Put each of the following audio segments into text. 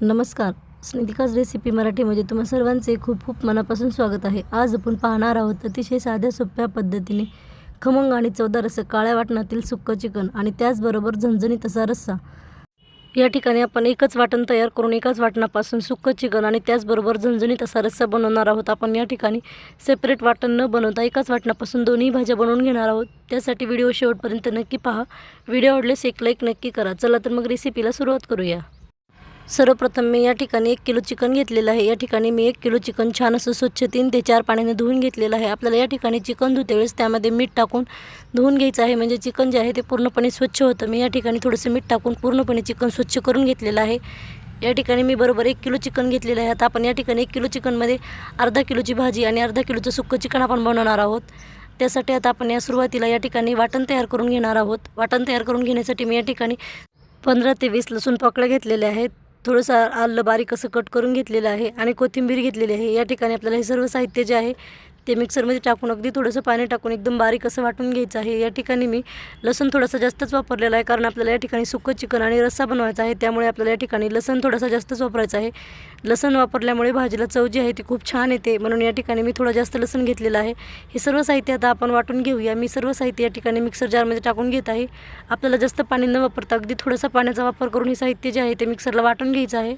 नमस्कार. स्नितिकाज रेसिपी मराठीमध्ये तुम्हा सर्वांचे खूप खूप मनापासून स्वागत आहे. आज आपण पाहणार आहोत अतिशय साध्या सोप्या पद्धतीने खमंग आणि चवदार असं काळ्या वाटणातील सुक्कं चिकन आणि त्याचबरोबर झणझणीत असा रस्सा. या ठिकाणी आपण एकच वाटण तयार करून एकाच वाटणापासून सुक्कं चिकन आणि त्याचबरोबर झणझणीत असा रस्सा बनवणार आहोत. आपण या ठिकाणी सेपरेट वाटण न बनवता एकाच वाटणापासून दोन्ही भाज्या बनवून घेणार आहोत. त्यासाठी व्हिडिओ शेवटपर्यंत नक्की पहा. व्हिडिओ आवडल्यास एक लाईक नक्की करा. चला तर मग रेसिपीला सुरुवात करूया. सर्वप्रथम मी या ठिकाणी 1 किलो चिकन घेतलेलं आहे. या ठिकाणी मी 1 किलो चिकन छान असं स्वच्छ 3 ते 4 पाण्याने धुवून घेतलेलं आहे. आपल्याला या ठिकाणी चिकन धुते वेळेस त्यामध्ये मीठ टाकून धुवून घ्यायचं आहे, म्हणजे चिकन जे आहे ते पूर्णपणे स्वच्छ होतं. मी या ठिकाणी थोडंसं मीठ टाकून पूर्णपणे चिकन स्वच्छ करून घेतलेलं आहे. या ठिकाणी मी बरोबर 1 किलो चिकन घेतलेलं आहे. आता आपण या ठिकाणी 1 किलो चिकनमध्ये अर्धा किलोची भाजी आणि अर्धा किलोचं सुक्कं चिकन आपण बनवणार आहोत. त्यासाठी आता आपण सुरुवातीला या ठिकाणी वाटण तयार करून घेणार आहोत. वाटण तयार करून घेण्यासाठी मी या ठिकाणी 15 ते 20 लसूण पाकळ्या घेतलेल्या आहेत. थोडंसं आलं बारीक असं कट करून घेतलेलं आहे आणि कोथिंबीर घेतलेली आहे. या ठिकाणी आपल्याला हे सर्व साहित्य जे आहे ते मिक्सरमध्ये टाकून अगदी थोडंसं पाणी टाकून एकदम बारीक असं वाटून घ्यायचं आहे. या ठिकाणी मी लसूण थोडासा जास्तच वापरलेला आहे, कारण आपल्याला या ठिकाणी सुक्कं चिकन आणि रस्सा बनवायचा आहे. त्यामुळे आपल्याला या ठिकाणी लसूण थोडासा जास्तच वापरायचा आहे. लसूण वापरल्यामुळे भाजीला चव जी आहे ती खूप छान येते, म्हणून या ठिकाणी मी थोडं जास्त लसूण घेतलेलं आहे. हे सर्व साहित्य आता आपण वाटून घेऊया. मी सर्व साहित्य या ठिकाणी मिक्सर जारमध्ये टाकून घेत आहे. आपल्याला जास्त पाणी न वापरता अगदी थोडासा पाण्याचा वापर करून हे साहित्य जे आहे ते मिक्सरला वाटून घ्यायचं आहे.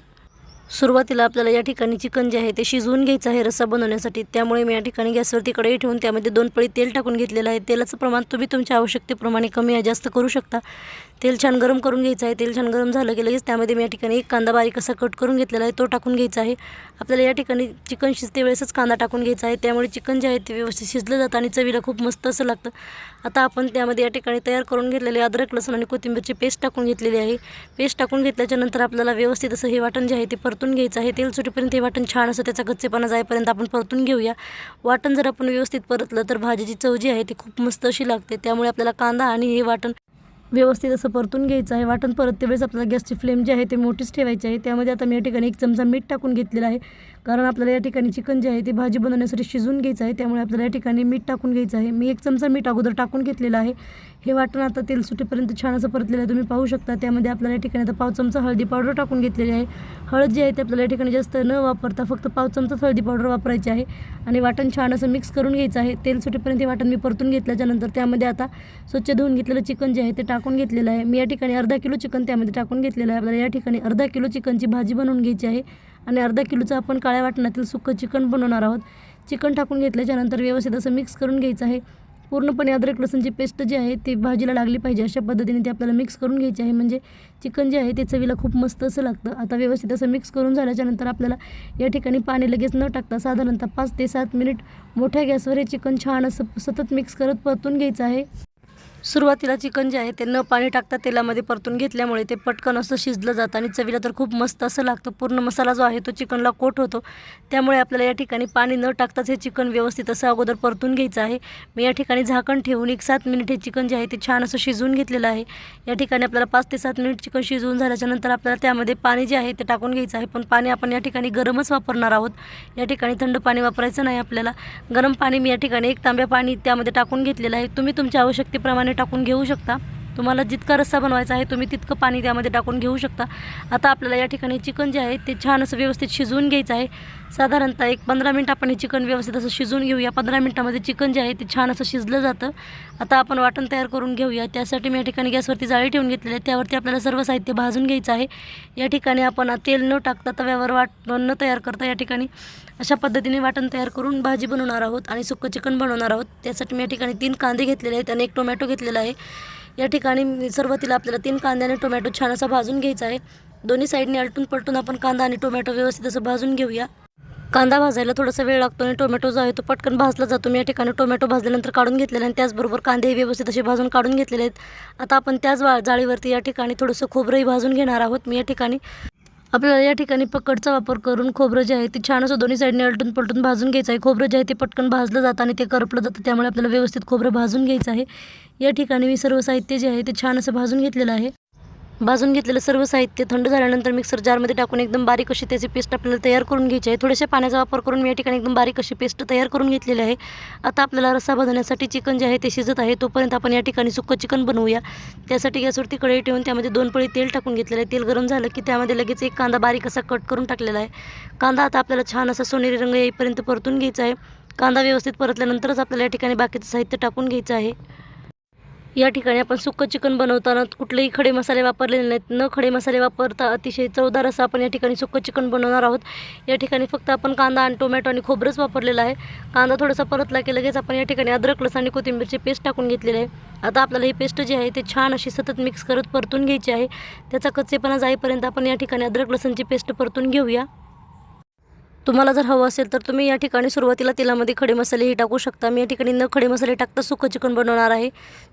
सुरुवातीला आपल्याला या ठिकाणी चिकन जे आहे ते शिजवून घ्यायचं आहे रस्सा बनवण्यासाठी. त्यामुळे मी या ठिकाणी गॅसवरती कढई ठेवून त्यामध्ये 2 पळी तेल टाकून घेतलेलं आहे. तेलाचं प्रमाण तुम्ही तुमच्या आवश्यकतेप्रमाणे कमी या जास्त करू शकता. तेल छान गरम करून घ्यायचं आहे. तेल छान गरम झालं की लगेच त्यामध्ये मी या ठिकाणी 1 कांदा बारीक असा कट करून घेतलेला आहे, तो टाकून घ्यायचा आहे. आपल्याला या ठिकाणी चिकन शिजते वेळेसच कांदा टाकून घ्यायचा आहे, त्यामुळे चिकन जे आहे ते व्यवस्थित शिजलं जातं आणि चवीला खूप मस्त असं लागतं. आता आपण त्यामध्ये या ठिकाणी तयार करून घेतलेले अद्रक लसूण आणि कोथिंबीरची पेस्ट टाकून घेतलेली आहे. पेस्ट टाकून घेतल्याच्या नंतर आपल्याला व्यवस्थित असं हे वाटण जे आहे ते परतून घ्यायचं आहे. तेल सुटेपर्यंत हे वाटण छान असं त्याचा कच्चेपणा जाईपर्यंत आपण परतून घेऊया. वाटण जर आपण व्यवस्थित परतलं तर भाजीची चव जी आहे ती खूप मस्त अशी लागते. त्यामुळे आपल्याला कांदा आणि हे वाटण व्यवस्थित असं परतून घ्यायचं आहे. वाटण परतते वेळेस आपल्याला गॅसची फ्लेम जी आहे ते मोठीच ठेवायची आहे. त्यामध्ये आता मी या ठिकाणी 1 चमचा मीठ टाकून घेतलेलं आहे, कारण आपल्याला या ठिकाणी चिकन जे आहे ते भाजी बनवण्यासाठी शिजवून घ्यायचं आहे. त्यामुळे आपल्याला या ठिकाणी मीठ टाकून घ्यायचं आहे. मी 1 चमचा मीठ अगोदर टाकून घेतलेलं आहे. हे वाटण आता तेल सुटेपर्यंत छान असं परतलेलं आहे, तुम्ही पाहू शकता. त्यामध्ये आपल्याला या ठिकाणी आता 1/2 चमचा हळदी पावडर टाकून घेतलेली आहे. हळद जी आहे ते आपल्याला या ठिकाणी जास्त न वापरता फक्त 1/2 चमचाच हळदी पावडर वापरायची आहे आणि वाटण छान असं मिक्स करून घ्यायचं आहे. तेल सुटेपर्यंत हे वाटण मी परतून घेतल्याच्यानंतर त्यामध्ये आता स्वच्छ धुवून घेतलेलं चिकन जे आहे ते टाकून घेतलेलं आहे. मी या ठिकाणी अर्धा किलो चिकन त्यामध्ये टाकून घेतलेलं आहे. आपल्याला या ठिकाणी अर्धा किलो चिकनची भाजी बनवून घ्यायची आहे आणि अर्धा किलोचं आपण काळ्या वाटणातील सुक्कं चिकन बनवणार आहोत. चिकन टाकून घेतल्याच्यानंतर व्यवस्थित असं मिक्स करून घ्यायचं आहे. पूर्णपणे अद्रक लसूणची पेस्ट जी आहे ती भाजीला लागली पाहिजे, अशा पद्धतीने ते आपल्याला मिक्स करून घ्यायची आहे, म्हणजे चिकन जे आहे ते चवीला खूप मस्त असं लागतं. आता व्यवस्थित असं मिक्स करून झाल्याच्यानंतर आपल्याला या ठिकाणी पाणी लगेच न टाकता साधारणतः 5 ते 7 मिनिट मोठ्या गॅसवर हे चिकन छान असं सतत मिक्स करत परतून घ्यायचं आहे. सुरुवातीला चिकन जे आहे ते न पाणी टाकता तेलामध्ये परतून घेतल्यामुळे ते पटकन असं शिजलं जातं आणि चवीला तर खूप मस्त असं लागतं. पूर्ण मसाला जो आहे तो चिकनला कोट होतो. त्यामुळे आपल्याला या ठिकाणी पाणी न टाकताच हे चिकन व्यवस्थित असं अगोदर परतून घ्यायचं आहे. मी या ठिकाणी झाकण ठेवून 1-7 मिनिट हे चिकन जे आहे ते छान असं शिजवून घेतलेलं आहे. या ठिकाणी आपल्याला 5 ते 7 मिनिट चिकन शिजवून झाल्याच्यानंतर आपल्याला त्यामध्ये पाणी जे आहे ते टाकून घ्यायचं आहे. पण पाणी आपण या ठिकाणी गरमच वापरणार आहोत. या ठिकाणी थंड पाणी वापरायचं नाही आपल्याला. गरम पाणी मी या ठिकाणी 1 तांब्या पाणी त्यामध्ये टाकून घेतलेलं आहे. तुम्ही तुमच्या आवश्यकतेप्रमाणे टाकून घेऊ शकता. तुम्हाला जितका रस्सा बनवायचा आहे तुम्ही तितकं पाणी त्यामध्ये टाकून घेऊ शकता. आता आपल्याला या ठिकाणी चिकन जे आहे ते छान असं व्यवस्थित शिजवून घ्यायचं आहे. साधारणतः 15 मिनिट आपण हे चिकन व्यवस्थित असं शिजवून घेऊया. 15 मिनिटामध्ये चिकन जे आहे ते छान असं शिजलं जातं. आता आपण वाटण तयार करून घेऊया. त्यासाठी मी या ठिकाणी गॅसवरती जाळी ठेवून घेतलेली आहे. त्यावरती आपल्याला सर्व साहित्य भाजून घ्यायचं आहे. या ठिकाणी आपण तेल न टाकता तव्यावर वाटण न तयार करता या ठिकाणी अशा पद्धतीने वाटण तयार करून भाजी बनवणार आहोत आणि सुक्कं चिकन बनवणार आहोत. त्यासाठी मी या ठिकाणी 3 कांदे घेतलेले आहेत आणि 1 टोमॅटो घेतलेला आहे. या ठिकाणी सुरुवातीला आपल्याला 3 कांदे आणि टोमॅटो छान असा भाजून घ्यायचा आहे. दोन्ही साईडने आलटून पलटून आपण कांदा आणि टोमॅटो व्यवस्थित असं भाजून घेऊया. कांदा भाजायला थोडासा वेळ लागतो आणि टोमॅटो जो आहे तो पटकन भाजला जातो. मी या ठिकाणी टोमॅटो भाजल्यानंतर काढून घेतलेला आणि त्याचबरोबर कांदे व्यवस्थित असे भाजून काढून घेतलेले आहेत. आता आपण त्याच जाळीवरती या ठिकाणी थोडंसं खोबरंही भाजून घेणार आहोत. मी या ठिकाणी आपल्याला या ठिकाणी पकडचा वापर करून खोबरं जे आहे ते छान असं दोन्ही साईडने आलटून पलटून भाजून घ्यायचं आहे. खोबरं जे आहे ते पटकन भाजलं जातं आणि ते करपलं जातं, त्यामुळे आपल्याला व्यवस्थित खोबरं भाजून घ्यायचं आहे. या ठिकाणी मी सर्व साहित्य जे आहे ते छान असं भाजून घेतलेलं आहे. भाजून घेतलेलं सर्व साहित्य थंड झाल्यानंतर मिक्सर जारमध्ये टाकून एकदम बारीक अशी त्याची पेस्ट आपल्याला तयार करून घ्यायची आहे। थोड्याशा पाण्याचा वापर करून मी या ठिकाणी एकदम बारीक अशी पेस्ट तयार करून घेतलेली आहे। आता आपल्याला रस्सा बनवण्यासाठी चिकन जे आहे ते शिजत आहे, तोपर्यंत आपण या ठिकाणी सुक्कं चिकन बनवूया। त्यासाठी गॅसवरती कढई ठेवून त्यामध्ये 2 पळी तेल टाकून घेतलेलं आहे। तेल गरम झालं की त्यामध्ये लगेच एक कांदा बारीक असा कट करून टाकलेला आहे। कांदा आता आपल्याला छान असा सोनेरी रंग येईपर्यंत परतून घ्यायचा आहे। कांदा व्यवस्थित परतल्यानंतरच आपल्याला या ठिकाणी बाकीचं साहित्य टाकून घ्यायचं आहे। या ठिकाणी आपण सुक्कं चिकन बनवताना कुठलेही खडे मसाले वापरलेले नाहीत। न खडे मसाले वापरता अतिशय चवदार असं आपण या ठिकाणी सुक्कं चिकन बनवणार आहोत। या ठिकाणी फक्त आपण कांदा आणि टोमॅटो आणि खोबरंच वापरलेलं आहे। कांदा थोडासा परतला की लगेच आपण या ठिकाणी अद्रक लसूण आणि कोथिंबीरची पेस्ट टाकून घेतलेली आहे। आता आपल्याला ही पेस्ट जी आहे ते छान अशी सतत मिक्स करत परतून घ्यायची आहे। त्याचा कच्चेपणा जाईपर्यंत आपण या ठिकाणी अद्रक लसूणची पेस्ट परतून घेऊया। तुम्हाला जर हवं असेल तर तुम्ही या ठिकाणी सुरुवातीला तेलामध्ये खडे मसालेही टाकू शकता। मी या ठिकाणी न खडे मसाले टाकता सुक्कं चिकन बनवणार आहे।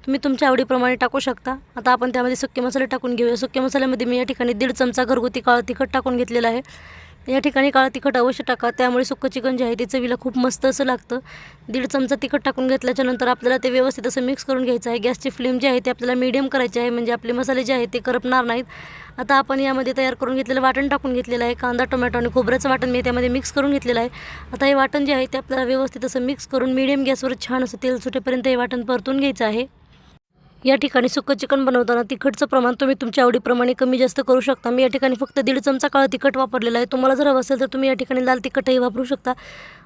तुम्ही तुमच्या आवडीप्रमाणे टाकू शकता। आता आपण त्यामध्ये सुके मसाले टाकून घेऊया। सुक्या मसाल्यामध्ये मी या ठिकाणी 1.5 चमचा घरगुती काळं तिखट टाकून घेतलेलं आहे। या ठिकाणी काळं तिखट अवश्य टाका, त्यामुळे सुक्कं चिकन जे आहे ते चवीला खूप मस्त असं लागतं। 1.5 चमचा तिखट टाकून घेतल्याच्या नंतर आपल्याला ते व्यवस्थित असं मिक्स करून घ्यायचं आहे। गॅसची फ्लेम जी आहे ते आपल्याला मीडियम करायची आहे, म्हणजे आपले मसाले जे आहेत ते करपणार नाहीत। आता आपण यामध्ये तयार करून घेतलेलं वाटण टाकून घेतलेलं आहे। कांदा टोमॅटो आणि खोबऱ्याचं वाटण मी त्यामध्ये मिक्स करून घेतलेलं आहे। आता हे वाटण जे आहे ते आपल्याला व्यवस्थित असं मिक्स करून मीडियम गॅसवर छान असं तेल सुटेपर्यंत हे वाटण परतून घ्यायचं आहे। या ठिकाणी सुक्कं चिकन बनवताना तिखटचं प्रमाण तुम्ही तुमच्या आवडीप्रमाणे कमी जास्त करू शकता। मी या ठिकाणी फक्त 1.5 चमचा काळं तिखट वापरलेलं आहे। तुम्हाला जर हवं असेल तर तुम्ही या ठिकाणी लाल तिखटही वापरू शकता।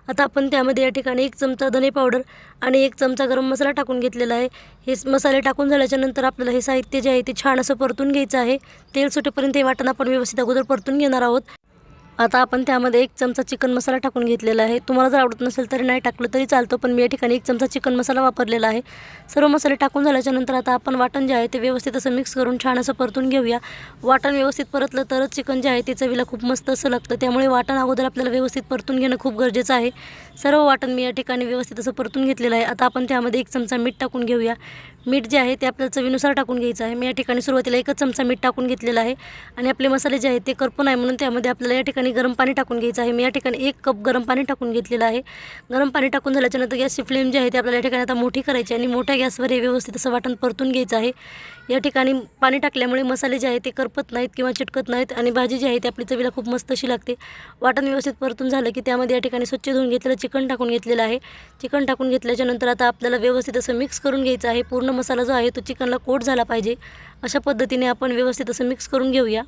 आता आपण त्यामध्ये या ठिकाणी 1 चमचा धने पावडर आणि 1 चमचा गरम मसाला टाकून घेतलेला आहे। हे मसाले टाकून झाल्याच्या नंतर आपल्याला हे साहित्य जे आहे ते छान असं परतून घ्यायचं आहे। तेल सुटेपर्यंत हे वाटण आपण व्यवस्थित अगोदर परतून घेणार आहोत। आता आपण त्यामध्ये 1 चमचा चिकन मसाला टाकून घेतलेला आहे। तुम्हाला जर आवडत नसेल तरी नाही टाकलं तरी चालतं, पण मी या ठिकाणी 1 चमचा चिकन मसाला वापरलेला आहे। सर्व मसाले टाकून झाल्याच्या नंतर आता आपण वाटण जे आहे ते व्यवस्थित असं मिक्स करून छान असं परतून घेऊया। वाटण व्यवस्थित परतलं तरच चिकन जे आहे ते चवीला खूप मस्त असं लागतं, त्यामुळे वाटण अगोदर आपल्याला व्यवस्थित परतून घेणं खूप गरजेचं आहे। सर्व वाटण मी या ठिकाणी व्यवस्थित असं परतून घेतलेलं आहे। आता आपण त्यामध्ये 1 चमचा मीठ टाकून घेऊया। मीठ जे आहे ते आपल्याला चवीनुसार टाकून घ्यायचं आहे। मी या ठिकाणी सुरुवातीला 1 चमचा मीठ टाकून घेतलेलं आहे आणि आपले मसाले जे आहेत ते करपू नये म्हणून त्यामध्ये आपल्याला या ठिकाणी गरम पाणी टाकून घ्यायचं आहे। मी या ठिकाणी 1 कप गरम पाणी टाकून घेतलेलं आहे। गरम पाणी टाकून झाल्याच्या नंतर गॅसची फ्लेम जी आहे ते आपल्याला या ठिकाणी आता मोठी करायची आणि मोठ्या गॅसवर हे व्यवस्थित असं वाटण परतून घ्यायचं आहे। या ठिकाणी पाणी टाकल्यामुळे मसाले जे आहे ते करपत नाहीत किंवा चिटकत नाहीत आणि भाजी जी आहे ती आपली चवीला खूप मस्त अशी लागते। वाटण व्यवस्थित परतून झालं की त्यामध्ये या ठिकाणी स्वच्छ धुवून घेतलेलं चिकन टाकून घेतलेलं आहे। चिकन टाकून घेतल्याच्या नंतर आता आपल्याला व्यवस्थित असं मिक्स करून घ्यायचं आहे। पूर्ण मसाला जो आहे तो चिकनला कोट झाला पाहिजे, अशा पद्धतीने आपण व्यवस्थित असं मिक्स करून घेऊया।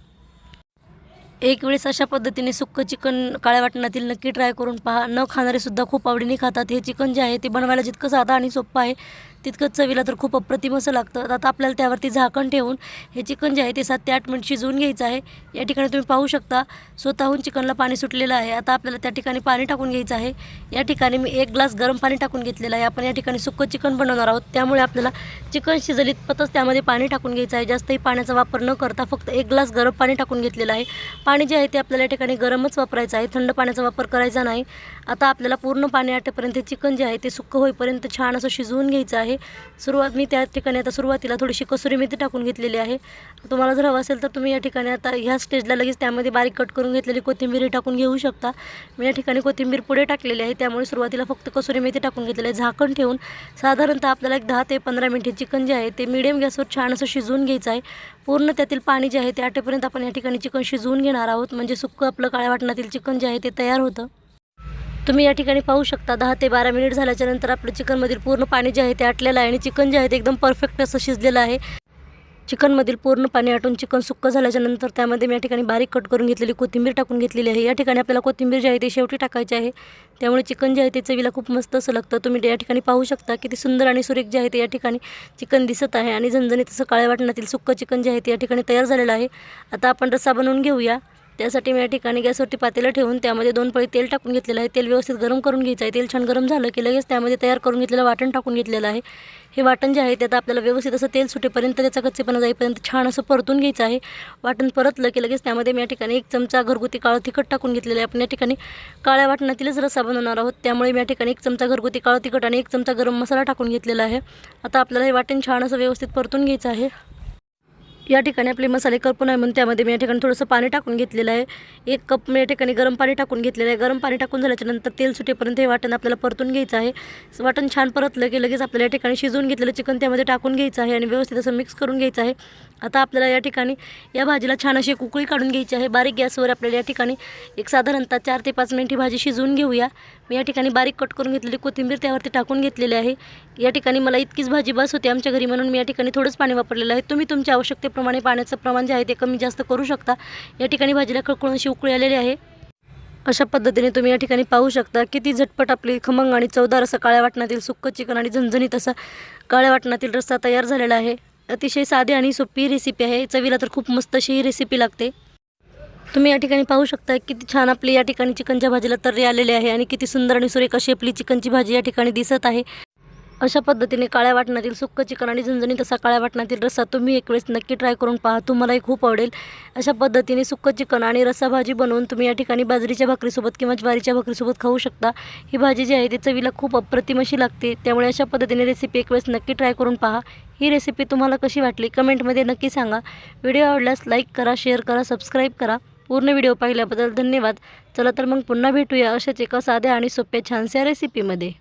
एक वेळेस अशा पद्धतीने सुक्कं चिकन काळ्या वाटणातील नक्की ट्राय करून पहा। न खाणारे सुद्धा खूप आवडीने खातात। हे चिकन जे आहे ते बनवायला जितकं साधं आणि सोपं आहे तितकंच चवीला तर खूप अप्रतिम असं लागतं। आता आपल्याला त्यावरती झाकण ठेवून हे चिकन जे आहे ते 7 ते 8 मिनिट शिजवून घ्यायचं आहे। या ठिकाणी तुम्ही पाहू शकता स्वतःहून चिकनला पाणी सुटलेलं आहे। आता आपल्याला त्या ठिकाणी पाणी टाकून घ्यायचं आहे। या ठिकाणी मी 1 ग्लास गरम पाणी टाकून घेतलेलं आहे। आपण या ठिकाणी सुक्कं चिकन बनवणार आहोत, त्यामुळे आपल्याला चिकन शिजलीतपतच त्यामध्ये पाणी टाकून घ्यायचं आहे। जास्तही पाण्याचा वापर न करता फक्त 1 ग्लास गरम पाणी टाकून घेतलेलं आहे। पाणी जे आहे ते आपल्याला या ठिकाणी गरमच वापरायचं आहे, थंड पाण्याचा वापर करायचा नाही। आता आपल्याला पूर्ण पाणी आटेपर्यंत चिकन जे आहे ते सुक्कं होईपर्यंत छान असं शिजवून घ्यायचं आहे। मी त्या ठिकाणी आता सुरुवातीला थोडीशी कसुरी मेथी टाकून घेतलेली आहे। तुम्हाला जर हवं असेल तर तुम्ही या ठिकाणी आता ह्या स्टेजला लगेच त्यामध्ये बारीक कट करून घेतलेली कोथिंबीर टाकून घेऊ शकता। मी या ठिकाणी कोथिंबीर पुढे टाकलेली आहे, त्यामुळे सुरुवातीला फक्त कसुरी मेथी टाकून घेतलेली आहे। झाकण ठेवून साधारणतः आपल्याला 10 ते 15 मिनिटे चिकन जे आहे ते मीडियम गॅसवर छान असं शिजवून घ्यायचं आहे। पूर्ण त्यातील पाणी जे आहे ते आटेपर्यंत आपण या ठिकाणी चिकन शिजवून घेणार आहोत, म्हणजे सुक्कं आपलं काळ्या वाटणातील चिकन जे आहे ते तयार होतं। तुम्ही या ठिकाणी पाहू शकता 10 ते 12 मिनिट झाल्याच्या नंतर आपलं चिकनमधील पूर्ण पाणी जे आहे ते आटलेलं आहे आणि चिकन जे आहे ते एकदम परफेक्ट असं शिजलेलं आहे। चिकनमधील पूर्ण पाणी आटून चिकन सुक्कं झाल्याच्या नंतर त्यामध्ये मी या ठिकाणी बारीक कट करून घेतलेली कोथिंबीर टाकून घेतलेली आहे। या ठिकाणी आपल्याला कोथिंबीर जी आहे ते शेवटी टाकायची आहे, त्यामुळे चिकन जे आहे ते चवीला खूप मस्त असं लागतं। तुम्ही या ठिकाणी पाहू शकता किती सुंदर आणि सुरेख जे आहे ते या ठिकाणी चिकन दिसत आहे आणि झणझणीत असं काळ्या वाटणातील सुक्कं चिकन जे आहे ते या ठिकाणी तयार झालेलं आहे। आता आपण रस्सा बनवून घेऊया। त्यासाठी मी या ठिकाणी गॅसवरती पातेलं ठेवून त्यामध्ये 2 पळी तेल टाकून घेतलेलं आहे। तेल व्यवस्थित गरम करून घ्यायचं आहे। तेल छान गरम झालं की लगेच त्यामध्ये तयार करून घेतलेलं वाटण टाकून घेतलेलं आहे। हे वाटण जे आहे ते आता आपल्याला व्यवस्थित असं तेल सुटेपर्यंत त्याचा कच्चेपणा जाईपर्यंत छान असं परतून घ्यायचं आहे। वाटण परतलं की लगेच त्यामध्ये मी या ठिकाणी 1 चमचा घरगुती काळं तिखट टाकून घेतलेलं आहे। आपण या ठिकाणी काळ्या वाटणातीलच रस्सा बनवणार आहोत, त्यामुळे मी या ठिकाणी 1 चमचा घरगुती काळं तिखट आणि 1 चमचा गरम मसाला टाकून घेतलेला आहे। आता आपल्याला हे वाटण छान असं व्यवस्थित परतून घ्यायचं आहे। या ठिकाणी आपले मसाले करपून आहे म्हणून त्यामध्ये मी या ठिकाणी थोडंसं पाणी टाकून घेतलेलं आहे। 1 कप मी या ठिकाणी गरम पाणी टाकून घेतलेलं आहे। गरम पाणी टाकून झाल्याच्यानंतर तेल सुटेपर्यंत हे वाटण आपल्याला परतून घ्यायचं आहे। वाटण छान परतलं की लगेच आपल्याला या ठिकाणी शिजवून घेतलेलं चिकन त्यामध्ये टाकून घ्यायचं आहे आणि व्यवस्थित असं मिक्स करून घ्यायचं आहे। आता आपल्याला या ठिकाणी या भाजीला छान अशी उकळी काढून घ्यायची आहे। बारीक गॅसवर आपल्याला या ठिकाणी एक साधारणतः 4 ते 5 मिनिट ही भाजी शिजवून घेऊया। मी या ठिकाणी बारीक कट करून घेतलेली कोथिंबीर त्यावरती टाकून घेतलेली आहे। या ठिकाणी मला इतकीच भाजी बस होती आमच्या घरी म्हणून मी या ठिकाणी थोडंच पाणी वापरलेलं आहे। तुम्ही तुमच्या आवश्यकतेप्रमाणे पाण्याचं प्रमाण जे आहे ते कमी जास्त करू शकता। या ठिकाणी भाजीला खळखळून अशी उकळी आलेली आहे। अशा पद्धतीने तुम्ही या ठिकाणी पाहू शकता किती झटपट आपली खमंग आणि चवदार असं काळ्या वाटणातील सुक्कं चिकन आणि झणझणीत असा काळ्या वाटणातील रस्सा तयार झालेला आहे। अतिशय साधी आणि सोपी रेसिपी आहे। चवीला तर खूप मस्त अशी ही रेसिपी लागते। तुम्ही या ठिकाणी पाहू शकता किती छान आपली या ठिकाणी चिकनच्या भाजीला तर्री आलेली आहे आणि किती सुंदर आणि सुरेख अशी आपली चिकनची भाजी या ठिकाणी दिसत आहे। अशा पद्धतीने काळ्या वाटणातील सुक्कं चिकन आणि झणझणीत असा काळ्या वाटणातील रस्सा तुम्ही एक वेळेस नक्की ट्राय करून पहा, तुम्हालाही खूप आवडेल। अशा पद्धतीने सुक्कं चिकन आणि रस्सा भाजी बनवून तुम्ही या ठिकाणी बाजरीच्या भाकरीसोबत किंवा ज्वारीच्या भाकरीसोबत खाऊ शकता। ही भाजी जी आहे ती चवीला खूप अप्रतिम अशी लागते। त्यामुळे अशा पद्धतीने रेसिपी एक वेळेस नक्की ट्राय करून पहा। ही रेसिपी तुम्हाला कशी वाटली कमेंटमध्ये नक्की सांगा। व्हिडिओ आवडल्यास लाईक करा, शेअर करा, सबस्क्राईब करा। पूर्ण व्हिडिओ पाहिल्याबद्दल धन्यवाद। चला तर मग पुन्हा भेटूया अशाच एका साध्या आणि सोप्या छानशा रेसिपीमध्ये।